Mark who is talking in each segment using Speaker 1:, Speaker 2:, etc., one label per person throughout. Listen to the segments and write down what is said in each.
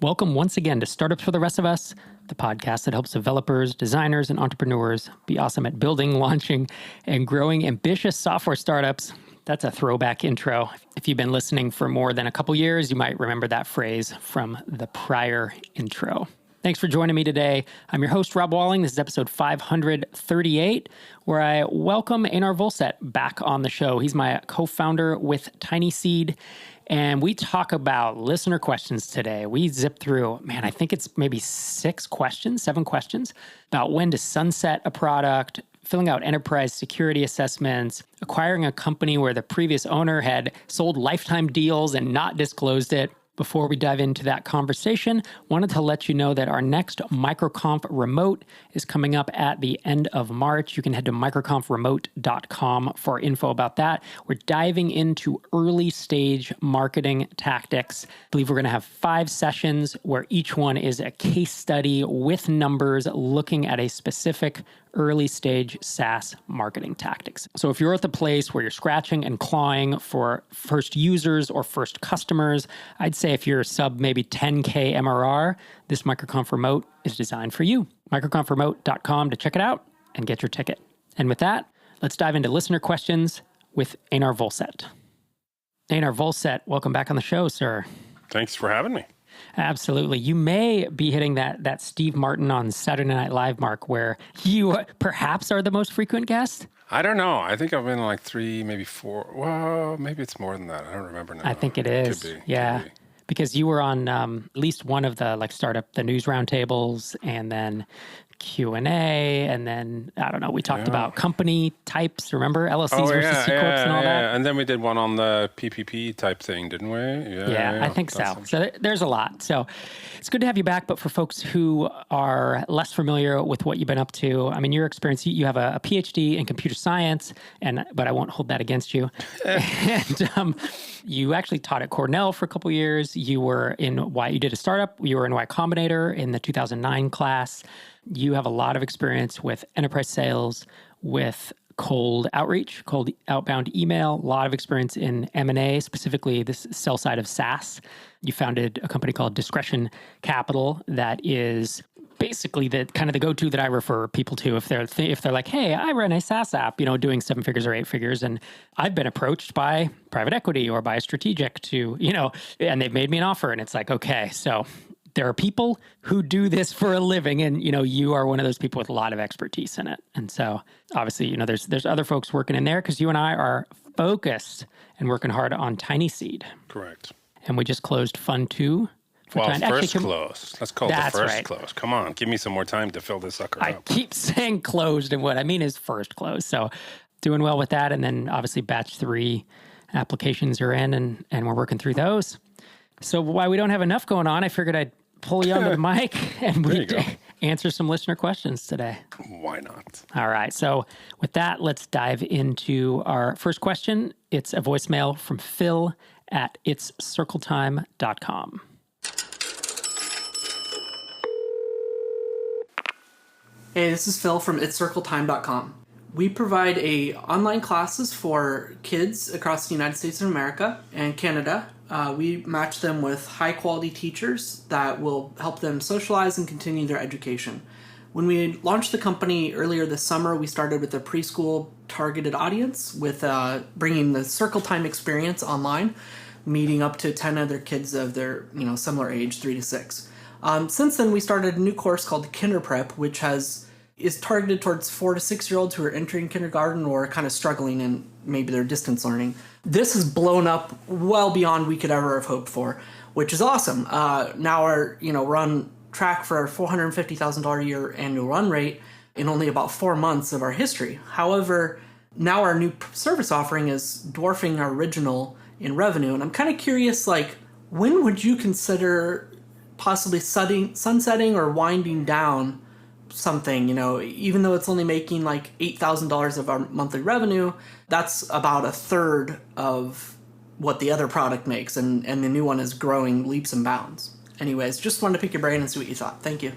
Speaker 1: Welcome once again to Startups for the Rest of Us, the podcast that helps developers, designers, and entrepreneurs be awesome at building, launching, and growing ambitious software startups. That's a throwback intro. If you've been listening for more than a couple years, you might remember that phrase from the prior intro. Thanks for joining me today. I'm your host, Rob Walling. This is episode 538, where I welcome Einar Volset back on the show. He's my co-founder with TinySeed, and we talk about listener questions today. We zip through, I think it's maybe 7 questions about when to sunset a product, filling out enterprise security assessments, acquiring a company where the previous owner had sold lifetime deals and not disclosed it. Before we dive into that conversation, wanted to let you know that our next MicroConf Remote is coming up at the end of March. You can head to microconfremote.com for info about that. We're diving into early stage marketing tactics. I believe we're going to have 5 sessions where each one is a case study with numbers looking at a specific early stage SaaS marketing tactics. So if you're at the place where you're scratching and clawing for first users or first customers, I'd say if you're sub maybe 10K MRR, this MicroConf Remote is designed for you. microconfremote.com to check it out and get your ticket. And with that, let's dive into listener questions with Einar Volset. Einar Volset, welcome back on the show, sir.
Speaker 2: Thanks for having me.
Speaker 1: Absolutely. You may be hitting that Steve Martin on Saturday Night Live mark where you perhaps are the most frequent guest.
Speaker 2: I don't know. I think I've been like 3, maybe 4. Well, maybe it's more than that. I don't remember now.
Speaker 1: I think it is.
Speaker 2: Could be.
Speaker 1: Yeah.
Speaker 2: Could be.
Speaker 1: Because you were on at least one of the the news roundtables, and then Q&A, and then, I don't know, we talked about company types, remember? LLCs versus C Corps and all that.
Speaker 2: Yeah. And then we did one on the PPP type thing, didn't we?
Speaker 1: Yeah, I think so. So there's a lot. So it's good to have you back, but for folks who are less familiar with what you've been up to, your experience, you have a PhD in computer science, but I won't hold that against you. And you actually taught at Cornell for a couple years. You did a startup. You were in Y Combinator in the 2009 class. You have a lot of experience with enterprise sales, with cold outreach, cold outbound email, a lot of experience in M&A, specifically this sell side of SaaS. You founded a company called Discretion Capital that is basically the kind of the go-to that I refer people to if they're like, hey, I run a SaaS app, doing 7 figures or 8 figures, and I've been approached by private equity or by a strategic to, and they've made me an offer, and it's like, okay, so there are people who do this for a living, and you are one of those people with a lot of expertise in it. And so obviously, there's other folks working in there because you and I are focused and working hard on TinySeed.
Speaker 2: Correct.
Speaker 1: And we just closed Fund 2.
Speaker 2: Close. Let's call it the first close. Come on, give me some more time to fill this sucker up.
Speaker 1: I keep saying closed, and what I mean is first close. So doing well with that, and then obviously batch 3 applications are in, and we're working through those. So while we don't have enough going on, I figured I'd pull you onto the mic and we'd answer some listener questions today.
Speaker 2: Why not?
Speaker 1: All right. So with that, let's dive into our first question. It's a voicemail from Phil at itscircletime.com.
Speaker 3: Hey, this is Phil from itscircletime.com. We provide online classes for kids across the United States of America and Canada. We match them with high-quality teachers that will help them socialize and continue their education. When we launched the company earlier this summer, we started with a preschool targeted audience with bringing the Circle Time experience online, meeting up to 10 other kids of their similar age, 3 to 6. Since then, we started a new course called Kinder Prep, which is targeted towards 4 to 6-year-olds who are entering kindergarten or kind of struggling in maybe their distance learning. This has blown up well beyond we could ever have hoped for, which is awesome. Now we're on track for our $450,000 a year annual run rate in only about 4 months of our history. However, now our new service offering is dwarfing our original in revenue, and I'm kind of curious, when would you consider possibly sunsetting or winding down something, even though it's only making $8,000 of our monthly revenue, that's about a third of what the other product makes, and the new one is growing leaps and bounds. Anyways, just wanted to pick your brain and see what you thought. Thank you.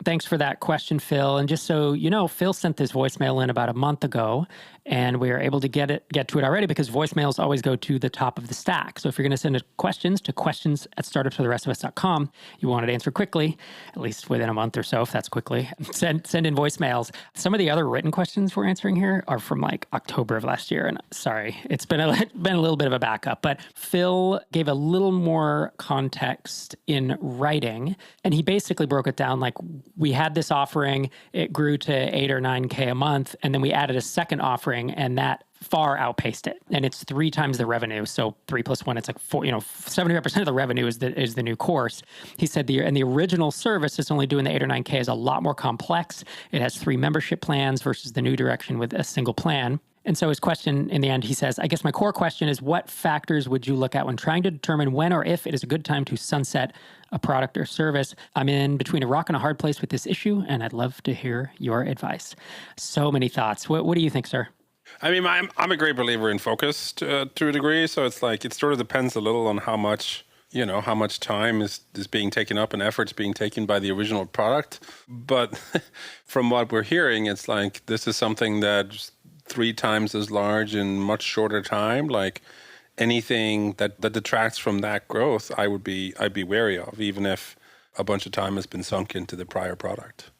Speaker 1: Thanks for that question, Phil. And just so you know, Phil sent this voicemail in about a month ago, and we are able to get to it already because voicemails always go to the top of the stack. So if you're going to send questions to questions@startupsfortherestofus.com, you want it answered quickly, at least within a month or so, if that's quickly. Send in voicemails. Some of the other written questions we're answering here are from like October of last year. And sorry, it's been a little bit of a backup, but Phil gave a little more context in writing, and he basically broke it down like, we had this offering, it grew to 8 or 9K a month, and then we added a second offering, and that far outpaced it. And it's 3 times the revenue. So 3 plus 1, it's like 4, 75% of the revenue is the new course. He said the original service is only doing the 8 or 9K is a lot more complex. It has 3 membership plans versus the new direction with a single plan. And so his question in the end, he says, I guess my core question is, what factors would you look at when trying to determine when or if it is a good time to sunset a product or service? I'm in between a rock and a hard place with this issue, and I'd love to hear your advice. So many thoughts. What do you think, sir?
Speaker 2: I mean, I'm a great believer in focus to a degree. So it's like, it sort of depends a little on how much time is being taken up and efforts being taken by the original product. But from what we're hearing, it's like, this is something that's 3 times as large in much shorter time. Like, anything that detracts from that growth, I'd be wary of, even if a bunch of time has been sunk into the prior product.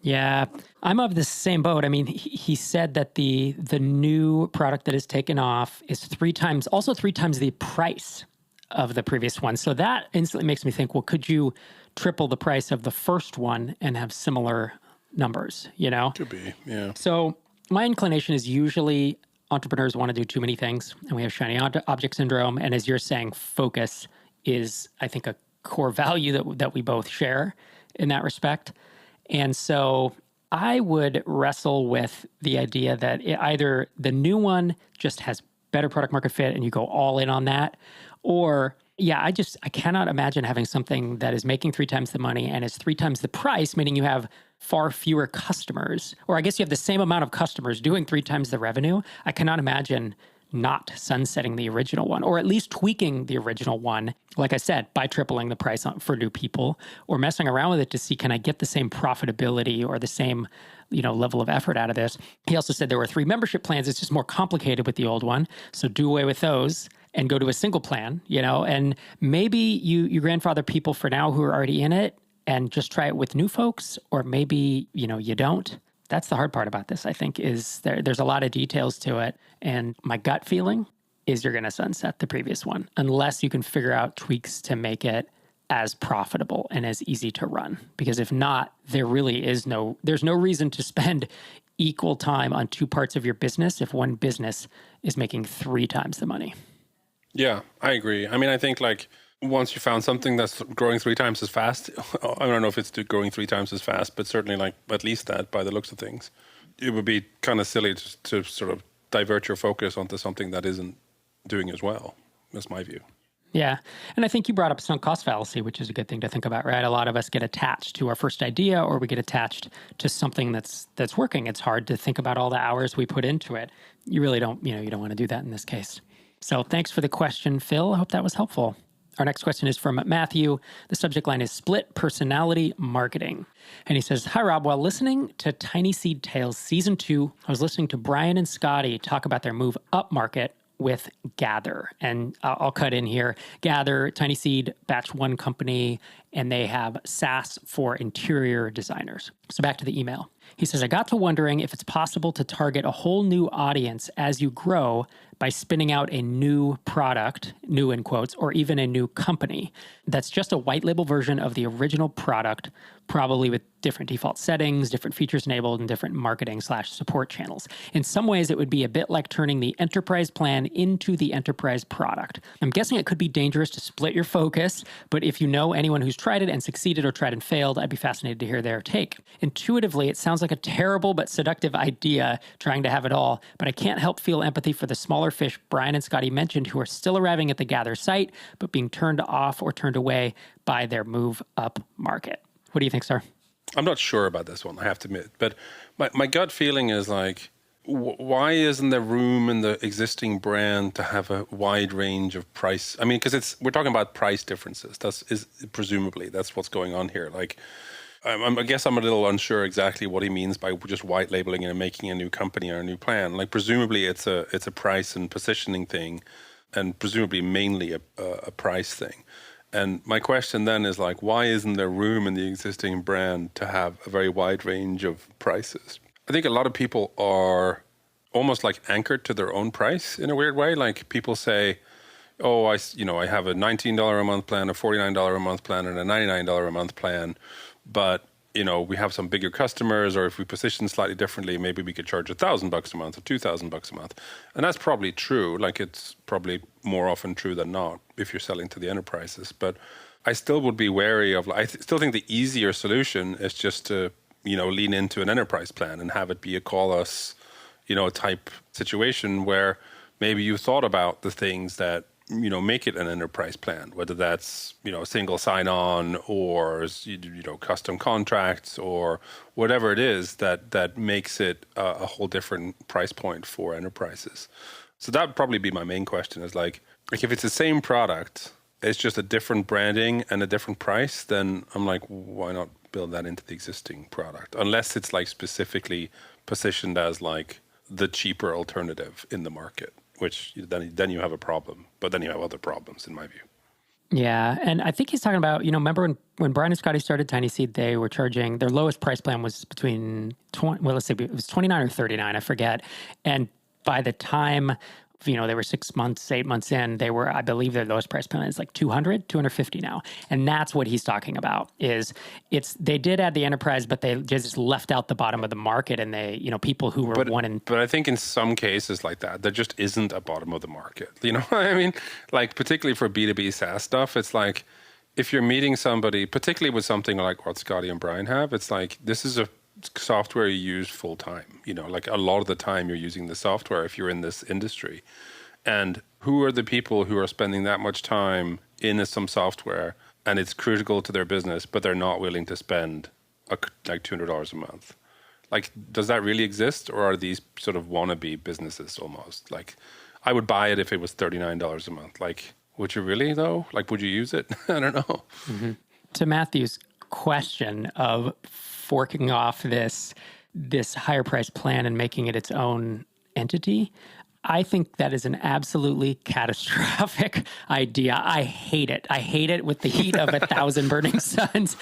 Speaker 1: Yeah, I'm of the same boat. I mean, he said that the new product that is taken off is 3 times the price of the previous one. So that instantly makes me think, well, could you triple the price of the first one and have similar numbers,
Speaker 2: Could be, yeah.
Speaker 1: So my inclination is usually entrepreneurs want to do too many things, and we have shiny object syndrome. And as you're saying, focus is, I think, a core value that we both share in that respect. And so I would wrestle with the idea that either the new one just has better product market fit and you go all in on that, or I cannot imagine having something that is making 3 times the money and is 3 times the price, meaning you have far fewer customers, or I guess you have the same amount of customers doing 3 times the revenue. I cannot imagine not sunsetting the original one, or at least tweaking the original one, like I said, by tripling the price for new people, or messing around with it to see, can I get the same profitability or the same level of effort out of this? He also said there were 3 membership plans. It's just more complicated with the old one. So do away with those and go to a single plan, and maybe you grandfather people for now who are already in it and just try it with new folks, or maybe, you don't. That's the hard part about this, I think, is there's a lot of details to it. And my gut feeling is you're going to sunset the previous one, unless you can figure out tweaks to make it as profitable and as easy to run. Because if not, there's no reason to spend equal time on 2 parts of your business if one business is making 3 times the money.
Speaker 2: Yeah, I agree. I mean, I think like, once you found something that's growing 3 times as fast, I don't know if it's growing 3 times as fast, but certainly like at least that by the looks of things, it would be kind of silly to sort of divert your focus onto something that isn't doing as well. That's my view.
Speaker 1: Yeah. And I think you brought up sunk cost fallacy, which is a good thing to think about, right? A lot of us get attached to our first idea, or we get attached to something that's working. It's hard to think about all the hours we put into it. You really don't, you don't want to do that in this case. So thanks for the question, Phil. I hope that was helpful. Our next question is from Matthew. The subject line is split personality marketing. And he says, hi, Rob. While listening to Tiny Seed Tales Season 2, I was listening to Brian and Scotty talk about their move up market with Gather. And I'll cut in here. Gather, Tiny Seed, Batch 1 company, and they have SaaS for interior designers. So back to the email. He says, I got to wondering if it's possible to target a whole new audience as you grow by spinning out a new product, new in quotes, or even a new company that's just a white label version of the original product, probably with different default settings, different features enabled, and different marketing/support channels. In some ways, it would be a bit like turning the enterprise plan into the enterprise product. I'm guessing it could be dangerous to split your focus, but if you know anyone who's tried it and succeeded or tried and failed, I'd be fascinated to hear their take. Intuitively, it sounds like a terrible but seductive idea trying to have it all, but I can't help feel empathy for the smaller fish Brian and Scotty mentioned who are still arriving at the Gather site, but being turned off or turned away by their move up market. What do you think, sir?
Speaker 2: I'm not sure about this one, I have to admit. But my gut feeling is like, why isn't there room in the existing brand to have a wide range of price? I mean, because we're talking about price differences. Presumably that's what's going on here. Like, I guess I'm a little unsure exactly what he means by just white labeling and making a new company or a new plan. Like presumably it's a price and positioning thing, and presumably mainly a price thing. And my question then is like, why isn't there room in the existing brand to have a very wide range of prices? I think a lot of people are almost like anchored to their own price in a weird way. Like people say, oh, I have a $19 a month plan, a $49 a month plan, and a $99 a month plan. But, we have some bigger customers, or if we position slightly differently, maybe we could charge $1,000 a month or $2,000 a month. And that's probably true. Like it's probably more often true than not if you're selling to the enterprises. But I still would be wary of, I still think the easier solution is just to, lean into an enterprise plan and have it be a call us, type situation where maybe you thought about the things that, make it an enterprise plan, whether that's, single sign-on or, custom contracts or whatever it is that makes it a whole different price point for enterprises. So that would probably be my main question is like if it's the same product, it's just a different branding and a different price, then I'm like, why not build that into the existing product? Unless it's like specifically positioned as like the cheaper alternative in the market, which then you have a problem, but then you have other problems in my view.
Speaker 1: Yeah, and I think he's talking about, remember when Brian and Scotty started Tiny Seed, they were charging, their lowest price plan was between, it was 29 or 39, I forget. And by the time, they were 8 months in, they were, I believe their lowest price plan is like 250 now. And that's what he's talking about they did add the enterprise, but they just left out the bottom of the market and they, people who were
Speaker 2: But I think in some cases like that, there just isn't a bottom of the market. I mean, like particularly for B2B SaaS stuff, it's like if you're meeting somebody, particularly with something like what Scotty and Brian have, it's like this is a software you use full time. Like a lot of the time you're using the software if you're in this industry. And who are the people who are spending that much time in some software and it's critical to their business, but they're not willing to spend like $200 a month? Like, does that really exist? Or are these sort of wannabe businesses almost? Like, I would buy it if it was $39 a month. Like, would you really though? Like, would you use it? I don't know.
Speaker 1: Mm-hmm. To Matthew's question of forking off this higher price plan and making it its own entity, I think that is an absolutely catastrophic idea. I hate it. I hate it with the heat of 1,000 burning suns.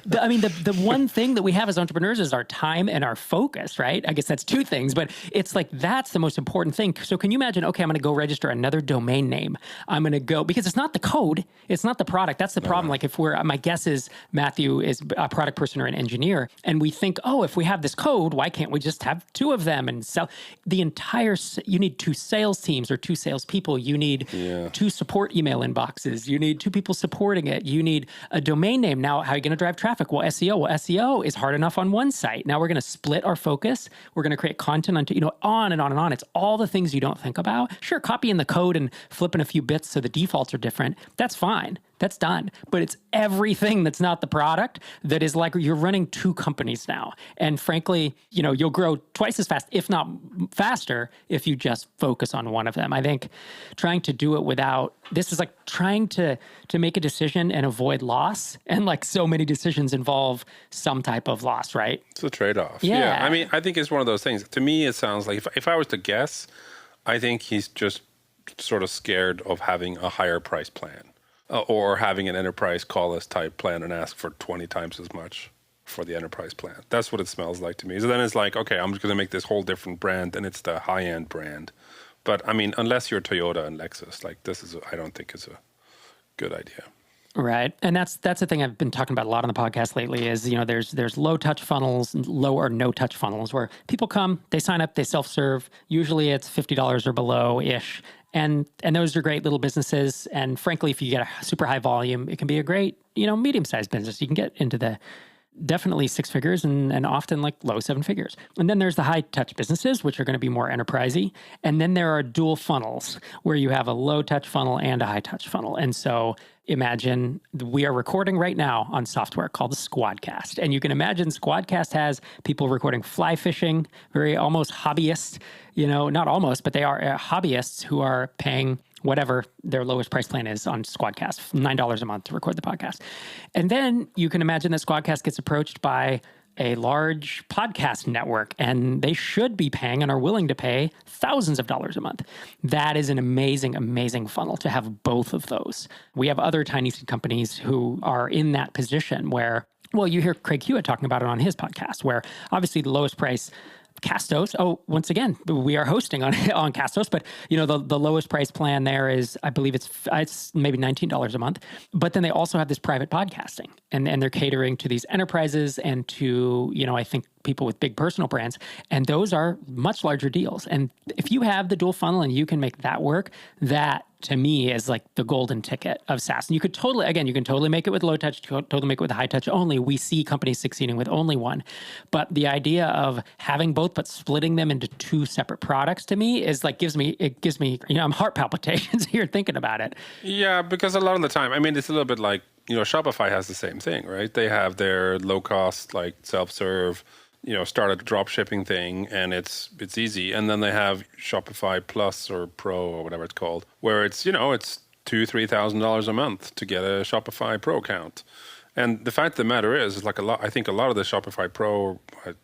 Speaker 1: The one thing that we have as entrepreneurs is our time and our focus, right? I guess that's two things, but it's like that's the most important thing. So can you imagine, okay, I'm going to go register another domain name. I'm going to go, because it's not the code, it's not the product. That's the problem. Like my guess is Matthew is a product person or an engineer, and we think, oh, if we have this code, why can't we just have two of them and sell the entire, you need 2 sales teams or 2 salespeople. You need 2 support email inboxes. You need 2 people supporting it. You need a domain name. Now, how are you going to drive traffic? Well, SEO. Well, SEO is hard enough on one site. Now we're going to split our focus. We're going to create content on and on and on. It's all the things you don't think about. Sure, copying the code and flipping a few bits so the defaults are different. That's fine. That's done. But it's everything that's not the product that is like you're running 2 companies now. And frankly, you'll grow twice as fast, if not faster, if you just focus on one of them. I think trying to do it this is like trying to make a decision and avoid loss. And like so many decisions involve some type of loss, right?
Speaker 2: It's a trade-off.
Speaker 1: Yeah.
Speaker 2: I mean, I think it's one of those things. To me, it sounds like if I was to guess, I think he's just sort of scared of having a higher price plan. Or having an enterprise call us type plan and ask for 20 times as much for the enterprise plan. That's what it smells like to me. So then it's like, okay, I'm just going to make this whole different brand and it's the high-end brand. But I mean, unless you're Toyota and Lexus, like I don't think is a good idea.
Speaker 1: Right. And that's the thing I've been talking about a lot on the podcast lately is, there's low touch funnels, low or no touch funnels where people come, they sign up, they self-serve. Usually it's $50 or below-ish. And those are great little businesses. And frankly, if you get a super high volume, it can be a great, medium-sized business. You can get into the definitely 6 figures and often like low 7 figures. And then there's the high touch businesses, which are going to be more enterprisey. And then there are dual funnels where you have a low touch funnel and a high touch funnel. And so imagine we are recording right now on software called the Squadcast. And you can imagine Squadcast has people recording fly fishing, very almost hobbyists, not almost, but they are hobbyists who are paying whatever their lowest price plan is on Squadcast, $9 a month to record the podcast. And then you can imagine that Squadcast gets approached by a large podcast network, and they should be paying and are willing to pay thousands of dollars a month. That is an amazing, amazing funnel to have both of those. We have other tiny seed companies who are in that position where, well, you hear Craig Hewitt talking about it on his podcast, where obviously the lowest price Castos. Oh, once again, we are hosting on Castos, but the lowest price plan there is, I believe it's maybe $19 a month. But then they also have this private podcasting, and they're catering to these enterprises and to I think people with big personal brands, and those are much larger deals. And if you have the dual funnel and you can make that work, that to me is like the golden ticket of SaaS. And you can totally make it with low touch, totally make it with high touch only. We see companies succeeding with only one. But the idea of having both, but splitting them into two separate products to me is like, gives me, I'm heart palpitations here thinking about it.
Speaker 2: Yeah, because a lot of the time, I mean, it's a little bit like, Shopify has the same thing, right? They have their low cost, like self-serve, start a drop shipping thing, and it's easy. And then they have Shopify Plus or Pro or whatever it's called, where it's $2,000-$3,000 a month to get a Shopify Pro account. And the fact of the matter is like I think a lot of the Shopify Pro,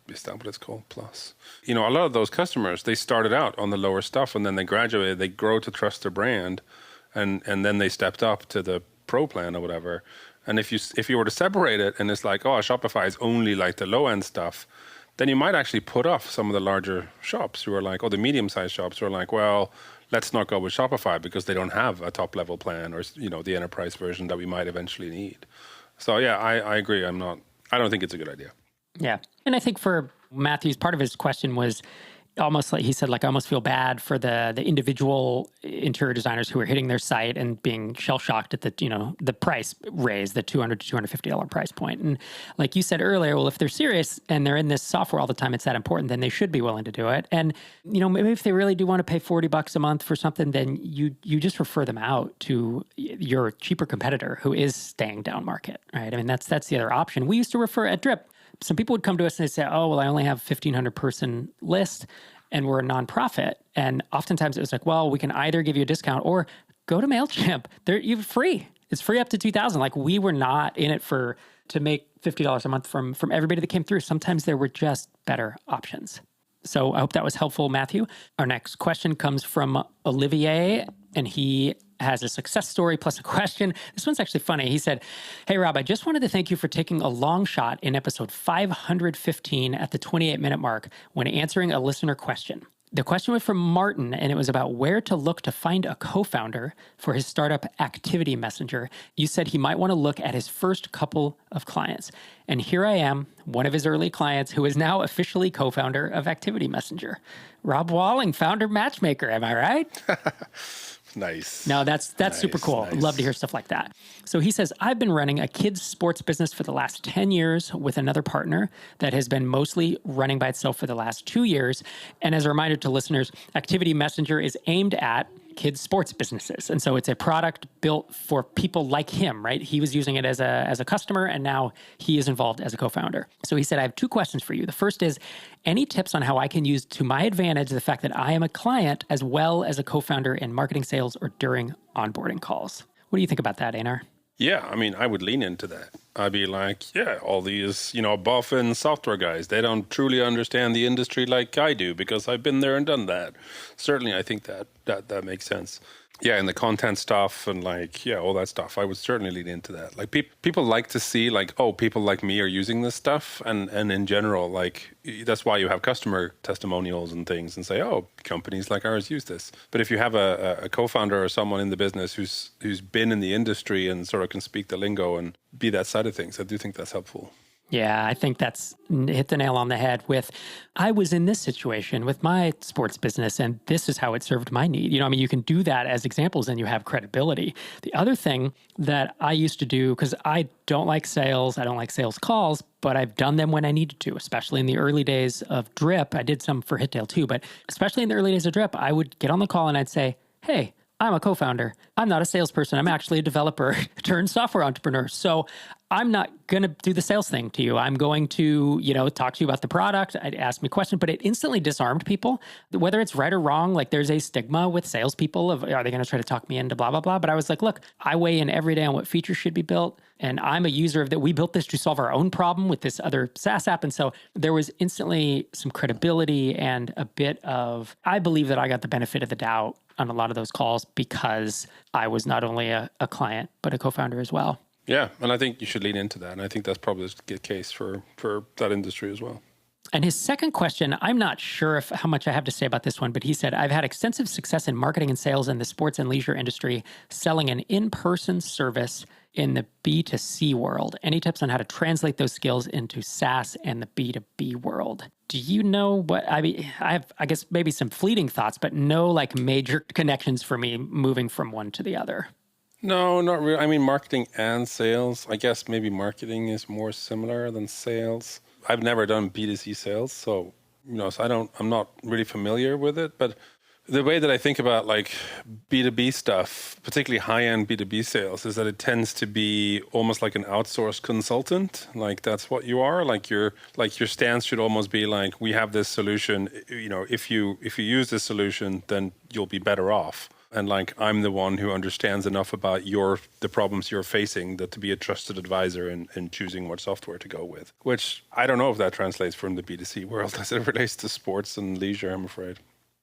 Speaker 2: is that what it's called? Plus. A lot of those customers, they started out on the lower stuff, and then they graduated, they grow to trust their brand, and then they stepped up to the Pro plan or whatever. And if you were to separate it and it's like, oh, Shopify is only like the low end stuff, then you might actually put off some of the larger shops who are like, or the medium-sized shops who are like, well, let's not go with Shopify because they don't have a top-level plan or, the enterprise version that we might eventually need. So, yeah, I agree. I don't think it's a good idea.
Speaker 1: Yeah. And I think for Matthew's, part of his question was almost like he said, like, I almost feel bad for the individual interior designers who are hitting their site and being shell shocked at the price raise, the $200 to $250 price point. And like you said earlier, well, if they're serious and they're in this software all the time, it's that important, then they should be willing to do it. And, maybe if they really do want to pay $40 a month for something, then you just refer them out to your cheaper competitor who is staying down market, right? I mean, that's the other option. We used to refer at Drip. Some people would come to us and they'd say, oh, well, I only have 1,500 person list and we're a nonprofit. And oftentimes it was like, well, we can either give you a discount or go to MailChimp. You're free. It's free up to 2,000. Like, we were not in it to make $50 a month from everybody that came through. Sometimes there were just better options. So I hope that was helpful, Matthew. Our next question comes from Olivier, and he has a success story plus a question. This one's actually funny. He said, hey, Rob, I just wanted to thank you for taking a long shot in episode 515 at the 28-minute mark when answering a listener question. The question was from Martin, and it was about where to look to find a co-founder for his startup Activity Messenger. You said he might want to look at his first couple of clients. And here I am, one of his early clients who is now officially co-founder of Activity Messenger. Rob Walling, founder matchmaker, am I right?
Speaker 2: Nice.
Speaker 1: No, that's nice, super cool. Nice. Love to hear stuff like that. So he says, I've been running a kids sports business for the last 10 years with another partner that has been mostly running by itself for the last 2 years. And as a reminder to listeners, Activity Messenger is aimed at kids sports businesses. And so it's a product built for people like him, right? He was using it as a customer, and now he is involved as a co-founder. So he said, I have 2 questions for you. The first is, any tips on how I can use to my advantage the fact that I am a client as well as a co-founder in marketing, sales, or during onboarding calls? What do you think about that, Einar?
Speaker 2: Yeah, I mean, I would lean into that. I'd be like, yeah, all these, boffin software guys, they don't truly understand the industry like I do because I've been there and done that. Certainly, I think that makes sense. Yeah, and the content stuff and all that stuff, I would certainly lean into that. Like, people like to see people like me are using this stuff. And in general, that's why you have customer testimonials and things and say, oh, companies like ours use this. But if you have a co-founder or someone in the business who's been in the industry and sort of can speak the lingo and be that side of things, I do think that's helpful.
Speaker 1: Yeah, I think that's hit the nail on the head with, I was in this situation with my sports business and this is how it served my need. You can do that as examples and you have credibility. The other thing that I used to do, because I don't like sales, I don't like sales calls, but I've done them when I needed to, especially in the early days of Drip. I did some for Hittail too, but especially in the early days of Drip, I would get on the call and I'd say, hey, I'm a co-founder. I'm not a salesperson. I'm actually a developer turned software entrepreneur. So I'm not going to do the sales thing to you. I'm going to, talk to you about the product. I'd ask me questions, but it instantly disarmed people. Whether it's right or wrong, like there's a stigma with salespeople of, are they going to try to talk me into blah, blah, blah? But I was like, look, I weigh in every day on what features should be built. And I'm a user of that. We built this to solve our own problem with this other SaaS app. And so there was instantly some credibility and a bit of, I believe that I got the benefit of the doubt on a lot of those calls because I was not only a client, but a co-founder as well.
Speaker 2: Yeah, and I think you should lean into that. And I think that's probably the case for that industry as well.
Speaker 1: And his second question, I'm not sure how much I have to say about this one, but he said, I've had extensive success in marketing and sales in the sports and leisure industry, selling an in-person service in the B2C world. Any tips on how to translate those skills into SaaS and the B2B world? Do you know what, I have, I guess maybe some fleeting thoughts, but no like major connections for me moving from one to the other.
Speaker 2: No, not really. I mean, marketing and sales. I guess maybe marketing is more similar than sales. I've never done B2C sales, so I'm not really familiar with it. But the way that I think about like B2B stuff, particularly high-end B2B sales, is that it tends to be almost like an outsourced consultant. Like that's what you are. Like your stance should almost be like, we have this solution. If you use this solution, then you'll be better off. And like, I'm the one who understands enough about the problems you're facing that to be a trusted advisor in choosing what software to go with, which I don't know if that translates from the B2C world as it relates to sports and leisure, I'm afraid.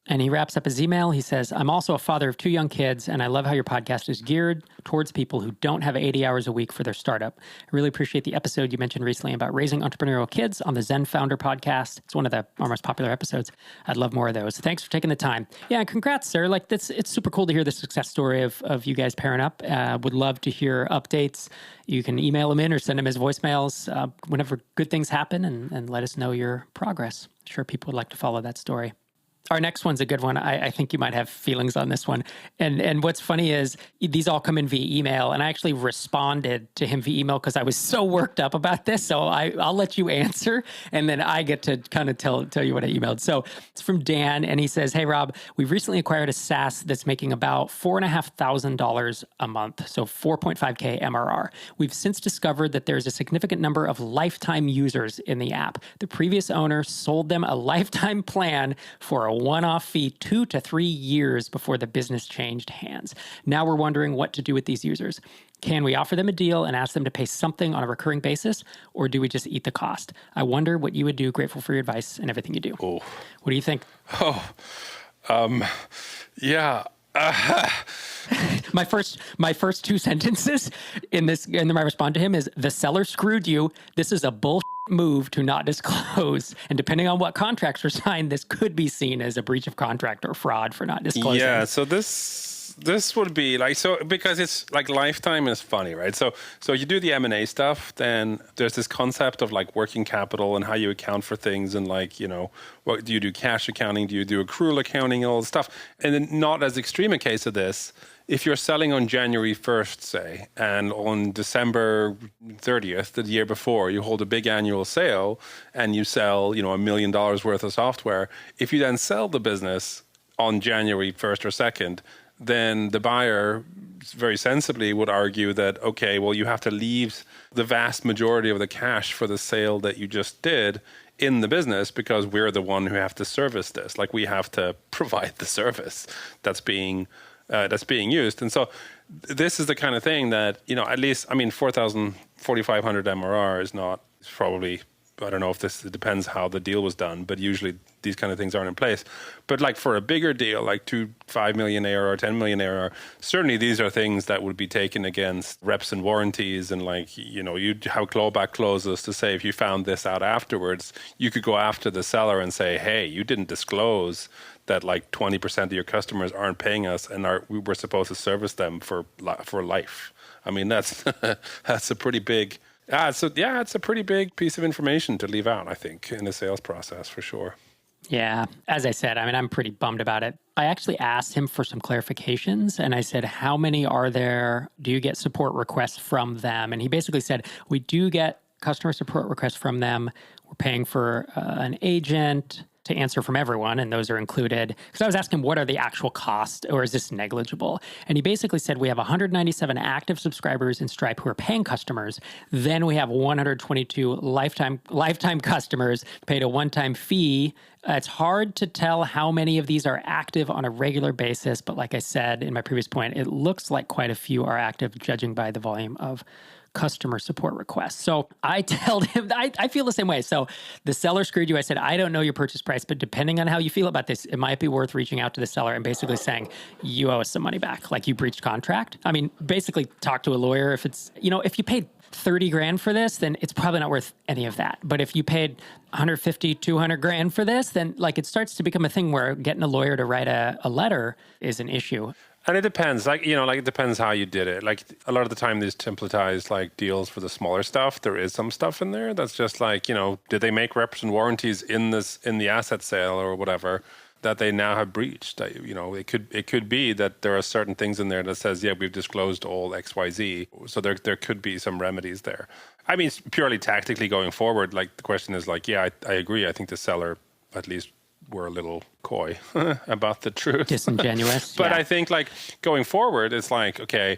Speaker 1: And he wraps up his email. He says, I'm also a father of 2 young kids, and I love how your podcast is geared towards people who don't have 80 hours a week for their startup. I really appreciate the episode you mentioned recently about raising entrepreneurial kids on the Zen Founder podcast. It's one of our most popular episodes. I'd love more of those. Thanks for taking the time. Yeah, and congrats, sir. Like, it's super cool to hear the success story of you guys pairing up. Would love to hear updates. You can email him in or send him his voicemails whenever good things happen and let us know your progress. I'm sure people would like to follow that story. Our next one's a good one. I think you might have feelings on this one. And what's funny is these all come in via email, and I actually responded to him via email because I was so worked up about this. So I'll let you answer, and then I get to kind of tell you what I emailed. So it's from Dan, and he says, hey, Rob, we've recently acquired a SaaS that's making about $4,500 a month, so 4.5K MRR. We've since discovered that there's a significant number of lifetime users in the app. The previous owner sold them a lifetime plan for a one-off fee 2 to 3 years before the business changed hands. Now we're wondering what to do with these users. Can we offer them a deal and ask them to pay something on a recurring basis, or do we just eat the cost? I wonder what you would do. Grateful for your advice and everything you do.
Speaker 2: Oh.
Speaker 1: What do you think?
Speaker 2: Yeah.
Speaker 1: My first 2 sentences in my response to him is, the seller screwed you. This is a bullshit move to not disclose. And depending on what contracts are signed, this could be seen as a breach of contract or fraud for not disclosing.
Speaker 2: Yeah, so this would be like, so because it's like lifetime is funny, right? So you do the M&A stuff, then there's this concept of like working capital and how you account for things, and like, what do you do, cash accounting? Do you do accrual accounting and all this stuff? And then not as extreme a case of this, if you're selling on January 1st, say, and on December 30th, the year before, you hold a big annual sale and you sell, $1 million worth of software. If you then sell the business on January 1st or 2nd, then the buyer very sensibly would argue that, okay, well, you have to leave the vast majority of the cash for the sale that you just did in the business because we're the one who have to service this. Like, we have to provide the service that's being used. And so this is the kind of thing that, at least, 4,500 MRR is not, it's probably, I don't know if it depends how the deal was done, but usually these kind of things aren't in place. But like for a bigger deal, like 5 million ARR, 10 million ARR, certainly these are things that would be taken against reps and warranties. And like, you'd have clawback clauses to say, if you found this out afterwards, you could go after the seller and say, hey, you didn't disclose that like 20% of your customers aren't paying us and we were supposed to service them for life. That's a pretty big... it's a pretty big piece of information to leave out, I think, in a sales process for sure.
Speaker 1: Yeah. As I said, I'm pretty bummed about it. I actually asked him for some clarifications, and I said, how many are there? Do you get support requests from them? And he basically said, we do get customer support requests from them. We're paying for an agent. to answer from everyone, and those are included. Because I was asking, what are the actual costs, or is this negligible? And he basically said, we have 197 active subscribers in Stripe who are paying customers. Then we have 122 lifetime customers paid a one-time fee. It's hard to tell how many of these are active on a regular basis, but like I said in my previous point, it looks like quite a few are active, judging by the volume of customer support requests. So I told him, I feel the same way. So the seller screwed you. I said, I don't know your purchase price, but depending on how you feel about this, it might be worth reaching out to the seller and basically saying, you owe us some money back, like you breached contract. I mean, basically talk to a lawyer. If it's, if you paid 30 grand for this, then it's probably not worth any of that. But if you paid 150, 200 grand for this, then like it starts to become a thing where getting a lawyer to write a letter is an issue.
Speaker 2: And it depends, it depends how you did it. Like a lot of the time, these templatized like deals for the smaller stuff, there is some stuff in there that's just like, did they make reps and warranties in the asset sale or whatever that they now have breached? It could be that there are certain things in there that says, yeah, we've disclosed all X, Y, Z. So there could be some remedies there. I mean, purely tactically going forward, like the question is like, yeah, I agree. I think the seller at least were a little coy about the truth.
Speaker 1: Disingenuous.
Speaker 2: But
Speaker 1: yeah.
Speaker 2: I think like going forward, it's like, okay,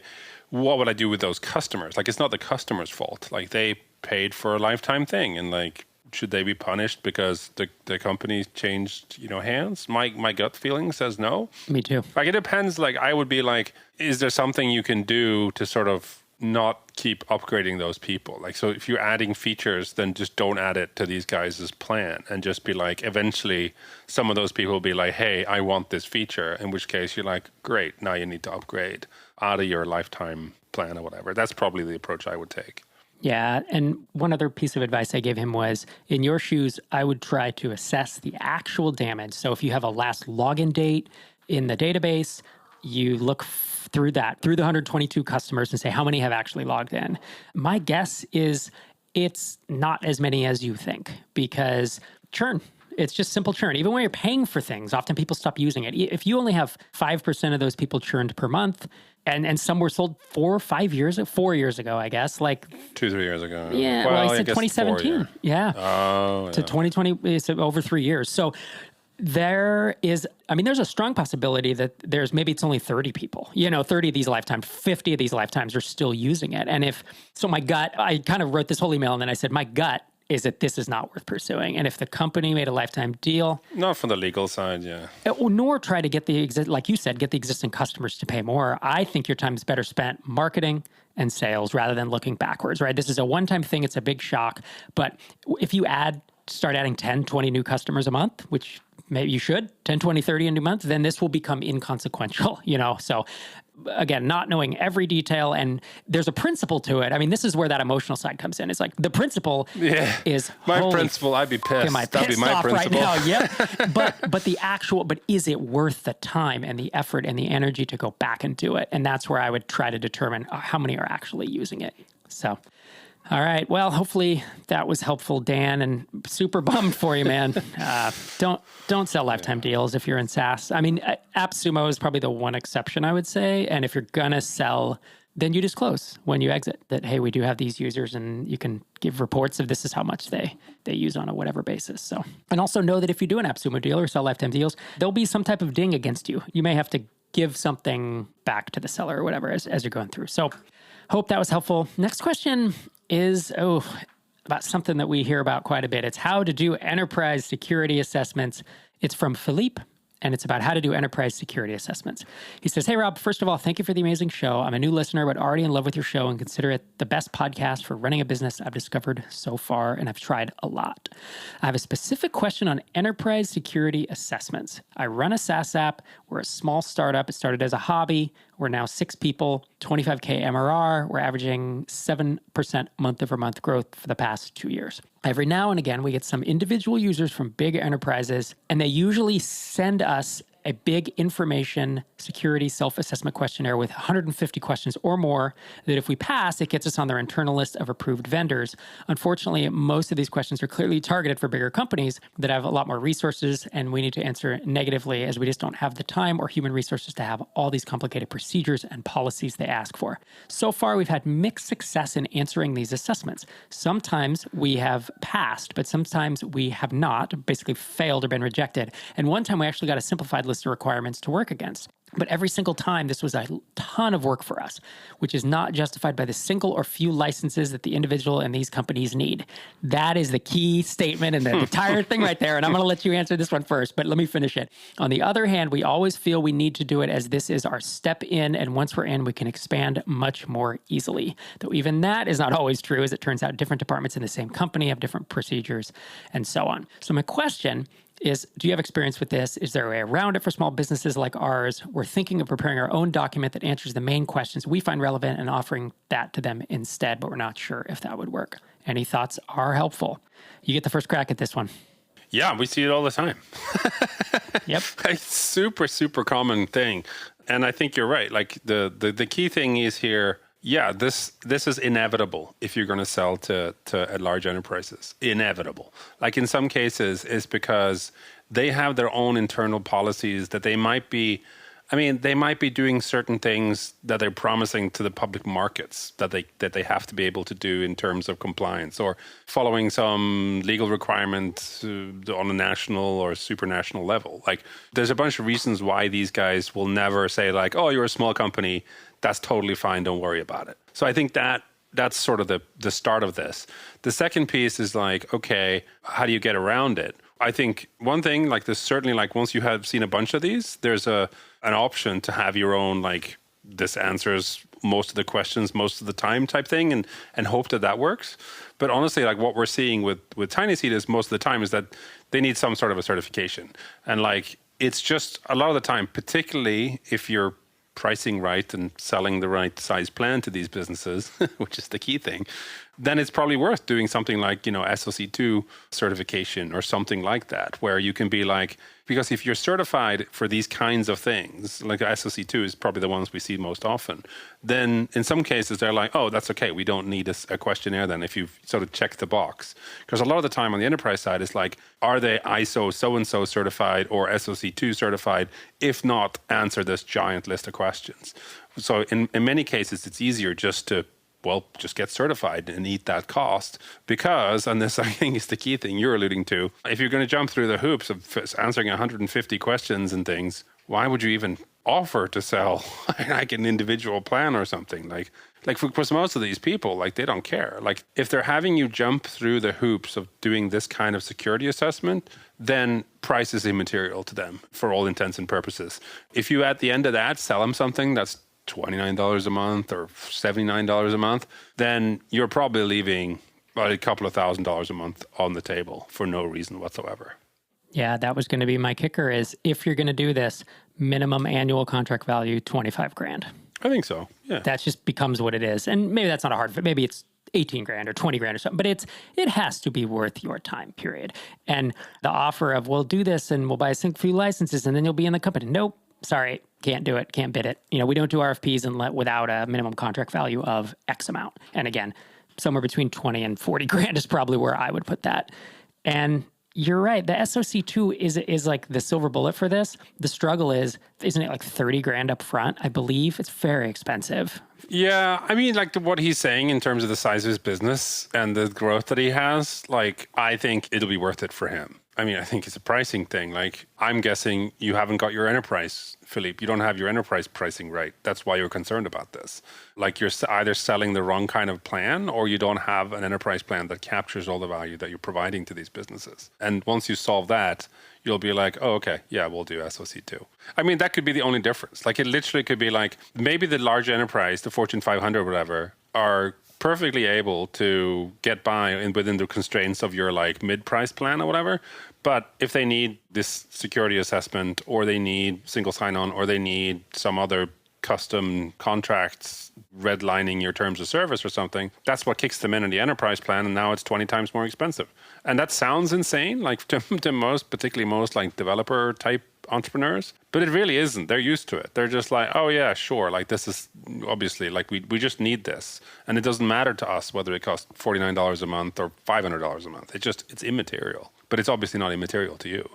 Speaker 2: what would I do with those customers? Like, it's not the customer's fault. Like, they paid for a lifetime thing, and like, should they be punished because the company changed, hands? My gut feeling says no.
Speaker 1: Me too.
Speaker 2: Like, it depends. Like, I would be like, is there something you can do to sort of not keep upgrading those people? Like, so if you're adding features, then just don't add it to these guys' plan, and just be like, eventually some of those people will be like, hey, I want this feature, in which case you're like, great, now you need to upgrade out of your lifetime plan or whatever. That's probably the approach I would take.
Speaker 1: Yeah. And one other piece of advice I gave him was, in your shoes, I would try to assess the actual damage. So if you have a last login date in the database, you look through the 122 customers and say, how many have actually logged in? My guess is it's not as many as you think, because churn. It's just simple churn. Even when you're paying for things, often people stop using it. If you only have 5% of those people churned per month, and some were sold 4 years ago, I guess, like
Speaker 2: 2-3 years ago.
Speaker 1: Yeah, well, I said 2017. Yeah.
Speaker 2: Oh, yeah.
Speaker 1: To 2020, it's over 3 years. So there's a strong possibility that it's only 30 people, 30 of these lifetimes, 50 of these lifetimes are still using it. And my gut, I kind of wrote this whole email and then I said, my gut is that this is not worth pursuing. And if the company made a lifetime deal...
Speaker 2: Not from the legal side, yeah.
Speaker 1: Nor try to get like you said, get the existing customers to pay more. I think your time is better spent marketing and sales rather than looking backwards, right? This is a one-time thing. It's a big shock. But if you start adding 10, 20 new customers a month, which maybe you should, 10, 20, 30 a new month, then this will become inconsequential, So again, not knowing every detail, and there's a principle to it. I mean, this is where that emotional side comes in. It's like the principle is
Speaker 2: my principle. I'd be pissed. That'd be my principle
Speaker 1: right now. Yeah, but is it worth the time and the effort and the energy to go back and do it? And that's where I would try to determine how many are actually using it. So. All right. Well, hopefully that was helpful, Dan, and super bummed for you, man. Don't sell lifetime deals if you're in SaaS. I mean, AppSumo is probably the one exception, I would say. And if you're going to sell, then you disclose when you exit that, hey, we do have these users, and you can give reports of this is how much they use on a whatever basis. So, and also know that if you do an AppSumo deal or sell lifetime deals, there'll be some type of ding against you. You may have to give something back to the seller or whatever as you're going through. So hope that was helpful. Next question is about something that we hear about quite a bit. It's how to do enterprise security assessments. It's from Philippe, and it's about how to do enterprise security assessments. He says, hey, Rob, first of all, thank you for the amazing show. I'm a new listener, but already in love with your show and consider it the best podcast for running a business I've discovered so far, and I've tried a lot. I have a specific question on enterprise security assessments. I run a SaaS app. We're a small startup. It started as a hobby. We're now 6 people, 25K MRR. We're averaging 7% month-over-month growth for the past 2 years. Every now and again, we get some individual users from big enterprises, and they usually send us a big information security self-assessment questionnaire with 150 questions or more that if we pass, it gets us on their internal list of approved vendors. Unfortunately, most of these questions are clearly targeted for bigger companies that have a lot more resources, and we need to answer negatively as we just don't have the time or human resources to have all these complicated procedures and policies they ask for. So far, we've had mixed success in answering these assessments. Sometimes we have passed, but sometimes we have not, basically failed or been rejected. And one time we actually got a simplified list of requirements to work against. But every single time, this was a ton of work for us, which is not justified by the single or few licenses that the individual and these companies need. That is the key statement and the entire thing right there. And I'm going to let you answer this one first, but let me finish it. On the other hand, we always feel we need to do it as this is our step in. And once we're in, we can expand much more easily. Though even that is not always true, as it turns out different departments in the same company have different procedures and so on. So my question is, do you have experience with this? Is there a way around it for small businesses like ours? We're thinking of preparing our own document that answers the main questions we find relevant and offering that to them instead, but we're not sure if that would work. Any thoughts are helpful. You get the first crack at this one.
Speaker 2: Yeah, we see it all the time.
Speaker 1: Yep.
Speaker 2: It's super, super common thing. And I think you're right. Like the key thing is here, yeah, this is inevitable if you're going to sell to large enterprises. Inevitable. Like in some cases, it's because they have their own internal policies that they might be doing certain things that they're promising to the public markets that they have to be able to do in terms of compliance, or following some legal requirement on a national or supranational level. Like there's a bunch of reasons why these guys will never say like, oh, you're a small company. That's totally fine. Don't worry about it. So I think that's sort of the start of this. The second piece is like, okay, how do you get around it? I think one thing, like this, certainly like once you have seen a bunch of these, there's an option to have your own, like this answers most of the questions most of the time type thing, and hope that works. But honestly, like what we're seeing with TinySeed is most of the time is that they need some sort of a certification. And like, it's just a lot of the time, particularly if you're pricing right and selling the right size plan to these businesses, which is the key thing, then it's probably worth doing something like, SOC2 certification or something like that, where you can be like, because if you're certified for these kinds of things, like SOC2 is probably the ones we see most often, then in some cases they're like, oh, that's okay. We don't need a questionnaire then if you've sort of checked the box. Because a lot of the time on the enterprise side, it's like, are they ISO so-and-so certified or SOC2 certified? If not, answer this giant list of questions. So in many cases, it's easier just to just get certified and eat that cost, because, and this I think is the key thing you're alluding to, if you're going to jump through the hoops of answering 150 questions and things, why would you even offer to sell like an individual plan or something? Like for most of these people, like they don't care. Like if they're having you jump through the hoops of doing this kind of security assessment, then price is immaterial to them for all intents and purposes. If you at the end of that sell them something that's $29 a month or $79 a month, then you're probably leaving a couple of $1,000s a month on the table for no reason whatsoever.
Speaker 1: Yeah, that was going to be my kicker is if you're going to do this, minimum annual contract value, $25,000.
Speaker 2: I think so. Yeah.
Speaker 1: That just becomes what it is. And maybe that's not a hard fit. Maybe it's $18,000 or $20,000 or something, but it has to be worth your time, period. And the offer of, we'll do this and we'll buy a few licenses and then you'll be in the company. Nope. Sorry, can't do it, can't bid it. We don't do RFPs without a minimum contract value of X amount. And again, somewhere between 20 and 40 grand is probably where I would put that. And you're right, the SOC2 is like the silver bullet for this. The struggle isn't it like 30 grand up front? I believe it's very expensive.
Speaker 2: Yeah, I mean, like what he's saying in terms of the size of his business and the growth that he has, like I think it'll be worth it for him. I mean, I think it's a pricing thing. Like, I'm guessing you haven't got your enterprise, Philippe. You don't have your enterprise pricing right. That's why you're concerned about this. Like, you're either selling the wrong kind of plan or you don't have an enterprise plan that captures all the value that you're providing to these businesses. And once you solve that, you'll be like, oh, okay, yeah, we'll do SOC2. I mean, that could be the only difference. Like, it literally could be like, maybe the large enterprise, the Fortune 500 or whatever, are perfectly able to get by within the constraints of your like mid-price plan or whatever. But if they need this security assessment or they need single sign-on or they need some other custom contracts redlining your terms of service or something, that's what kicks them in the enterprise plan, and now it's 20 times more expensive. And that sounds insane, like to most, particularly most like developer type entrepreneurs, but it really isn't. They're used to it. They're just like, oh yeah, sure. Like this is obviously like we just need this. And it doesn't matter to us whether it costs $49 a month or $500 a month. It's immaterial, but it's obviously not immaterial to you.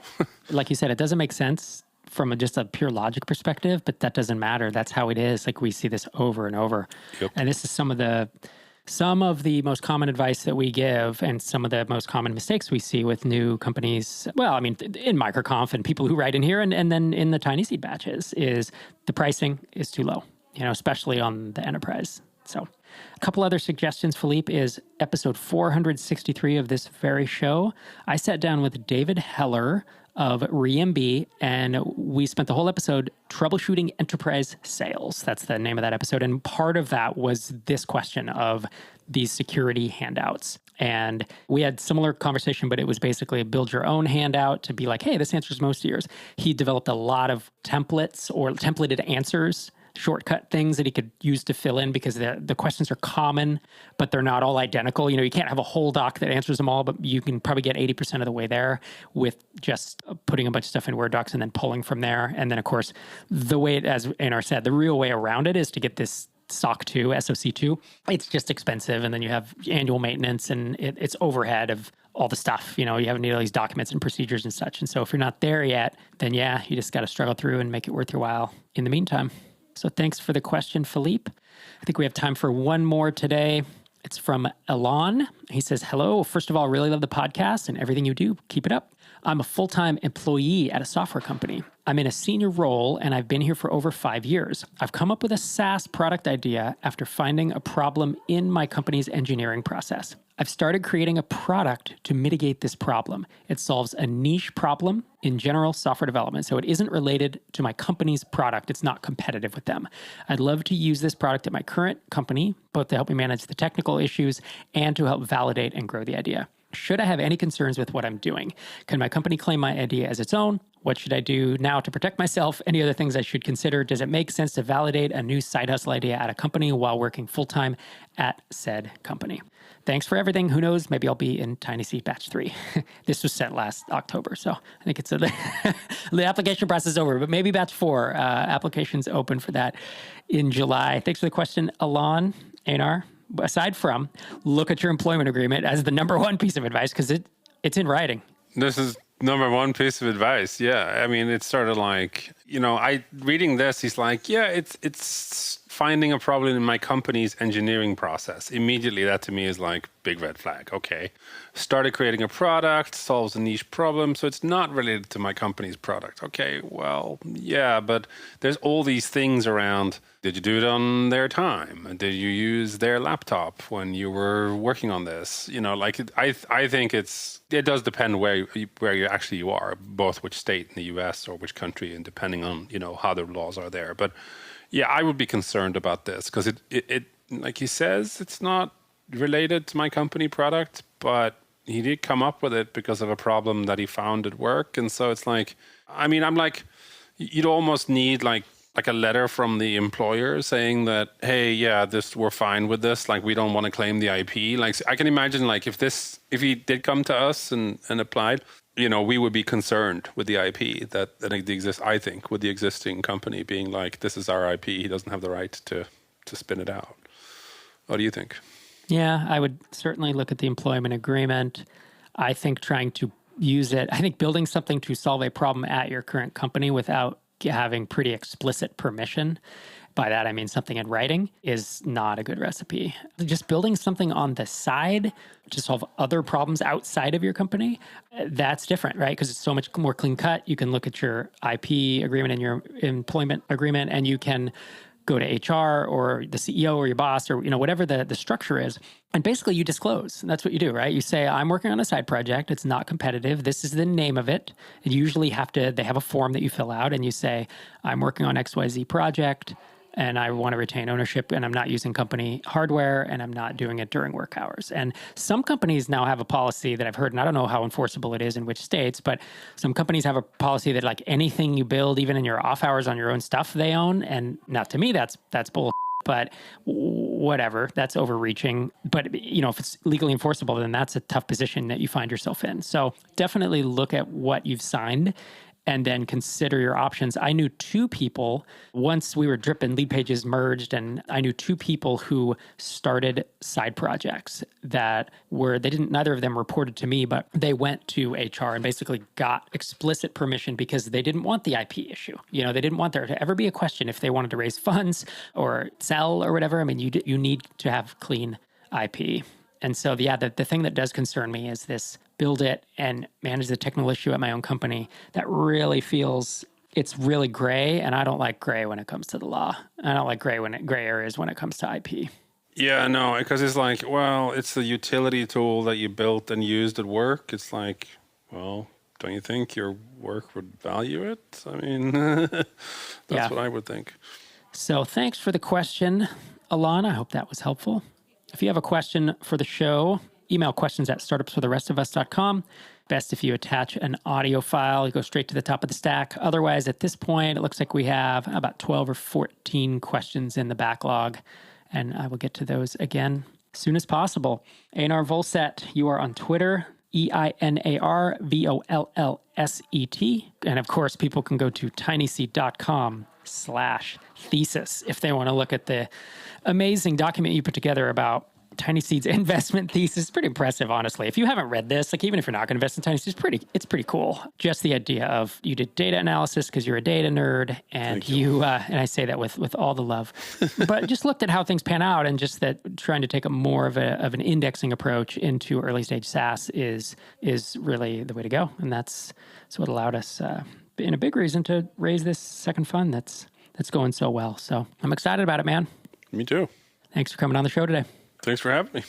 Speaker 1: Like you said, it doesn't make sense from just a pure logic perspective, but that doesn't matter. That's how it is. Like we see this over and over.
Speaker 2: Yep.
Speaker 1: And this is some of the most common advice that we give and some of the most common mistakes we see with new companies. Well, I mean, in MicroConf and people who write in here and then in the Tiny Seed batches is the pricing is too low, especially on the enterprise. So a couple other suggestions, Philippe, is episode 463 of this very show. I sat down with David Heller of ReMB, and we spent the whole episode troubleshooting enterprise sales. That's the name of that episode. And part of that was this question of these security handouts. And we had similar conversation, but it was basically a build your own handout to be like, hey, this answers most of yours. He developed a lot of templates or templated answers, shortcut things that he could use to fill in because the questions are common, but they're not all identical. You can't have a whole doc that answers them all, but you can probably get 80% of the way there with just putting a bunch of stuff in Word docs and then pulling from there. And then, of course, the way, as Einar said, the real way around it is to get this SOC 2, SOC 2. It's just expensive, and then you have annual maintenance and it's overhead of all the stuff. You have to need all these documents and procedures and such. And so if you're not there yet, then yeah, you just got to struggle through and make it worth your while in the meantime. So thanks for the question, Philippe. I think we have time for one more today. It's from Elon. He says, hello. First of all, really love the podcast and everything you do. Keep it up. I'm a full-time employee at a software company. I'm in a senior role, and I've been here for over 5 years. I've come up with a SaaS product idea after finding a problem in my company's engineering process. I've started creating a product to mitigate this problem. It solves a niche problem in general software development, so it isn't related to my company's product. It's not competitive with them. I'd love to use this product at my current company, both to help me manage the technical issues and to help validate and grow the idea. Should I have any concerns with what I'm doing? Can my company claim my idea as its own? What should I do now to protect myself? Any other things I should consider? Does it make sense to validate a new side hustle idea at a company while working full-time at said company? Thanks for everything. Who knows? Maybe I'll be in Tiny Seed Batch 3. This was sent last October, so I think it's the application process is over, but maybe Batch 4. Applications open for that in July. Thanks for the question, Alon, Einar. Aside from, look at your employment agreement as the number one piece of advice because it's in writing.
Speaker 2: This is number one piece of advice. Yeah. I mean, it's sort of like, reading this, he's like, yeah, it's finding a problem in my company's engineering process. Immediately, that to me is like big red flag. Okay. Started creating a product, solves a niche problem. So it's not related to my company's product. Okay. Well, yeah, but there's all these things around. Did you do it on their time? Did you use their laptop when you were working on this? I think it does depend where you actually are, both which state in the US or which country, and depending on, how the laws are there. But yeah, I would be concerned about this because it like he says, it's not related to my company product, but he did come up with it because of a problem that he found at work. And so it's like, I'm like, you'd almost need like a letter from the employer saying that, hey, yeah, we're fine with this. Like, we don't want to claim the IP. Like, I can imagine, like, if he did come to us and applied, we would be concerned with the IP that exists. I think with the existing company being like, this is our IP. He doesn't have the right to spin it out. What do you think?
Speaker 1: Yeah, I would certainly look at the employment agreement. I think trying to use it, I think building something to solve a problem at your current company without having pretty explicit permission, by that I mean something in writing, is not a good recipe. Just building something on the side to solve other problems outside of your company, that's different, right? Because it's so much more clean cut. You can look at your IP agreement and your employment agreement, and you can go to HR or the CEO or your boss or whatever the structure is. And basically you disclose. And that's what you do, right? You say, I'm working on a side project. It's not competitive. This is the name of it. And you usually they have a form that you fill out and you say, I'm working on XYZ project and I want to retain ownership and I'm not using company hardware and I'm not doing it during work hours. And some companies now have a policy that I've heard, and I don't know how enforceable it is in which states, but some companies have a policy that like anything you build, even in your off hours on your own stuff, they own. And now to me, that's bull. But whatever, that's overreaching. But, if it's legally enforceable, then that's a tough position that you find yourself in. So definitely look at what you've signed and then consider your options. I knew two people, once we were Drip and Leadpages merged, and I knew two people who started side projects that neither of them reported to me, but they went to HR and basically got explicit permission because they didn't want the IP issue. They didn't want there to ever be a question if they wanted to raise funds or sell or whatever. I mean, you need to have clean IP. And so, the thing that does concern me is this build it and manage the technical issue at my own company that really feels it's really gray. And I don't like gray when it comes to the law. I don't like gray areas when it comes to IP.
Speaker 2: Yeah, no, because it's like, well, it's a utility tool that you built and used at work. It's like, well, don't you think your work would value it? I mean, that's what I would think.
Speaker 1: So thanks for the question, Alon. I hope that was helpful. If you have a question for the show, email questions@startupsfortherestofus.com. Best if you attach an audio file. You go straight to the top of the stack. Otherwise, at this point, it looks like we have about 12 or 14 questions in the backlog, and I will get to those again as soon as possible. Einar Volset, you are on Twitter, EINARVOLLSET. And of course, people can go to tinyseed.com/thesis if they want to look at the amazing document you put together about TinySeed's investment thesis. Pretty impressive, honestly. If you haven't read this, even if you're not going to invest in TinySeed, it's pretty cool. Just the idea of you did data analysis because you're a data nerd, and you and I say that with all the love, but just looked at how things pan out, and just that trying to take more of an indexing approach into early stage SaaS is really the way to go, and that's what allowed us in a big reason to raise this second fund that's going so well. So I'm excited about it, man.
Speaker 2: Me too.
Speaker 1: Thanks for coming on the show today.
Speaker 2: Thanks for having me.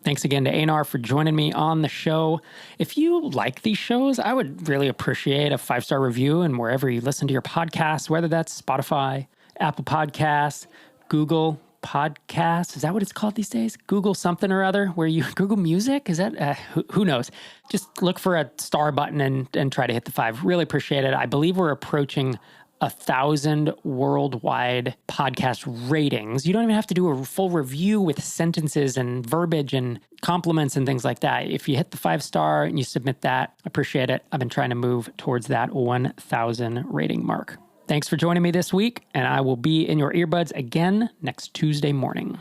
Speaker 1: Thanks again to Einar for joining me on the show. If you like these shows, I would really appreciate a 5-star review and wherever you listen to your podcasts, whether that's Spotify, Apple Podcasts, Google Podcasts. Is that what it's called these days? Google something or other, where you Google Music? Is that, who knows? Just look for a star button and try to hit the 5. Really appreciate it. I believe we're approaching 1,000 worldwide podcast ratings. You don't even have to do a full review with sentences and verbiage and compliments and things like that. If you hit the 5-star and you submit that, I appreciate it. I've been trying to move towards that 1,000 rating mark. Thanks for joining me this week, and I will be in your earbuds again next Tuesday morning.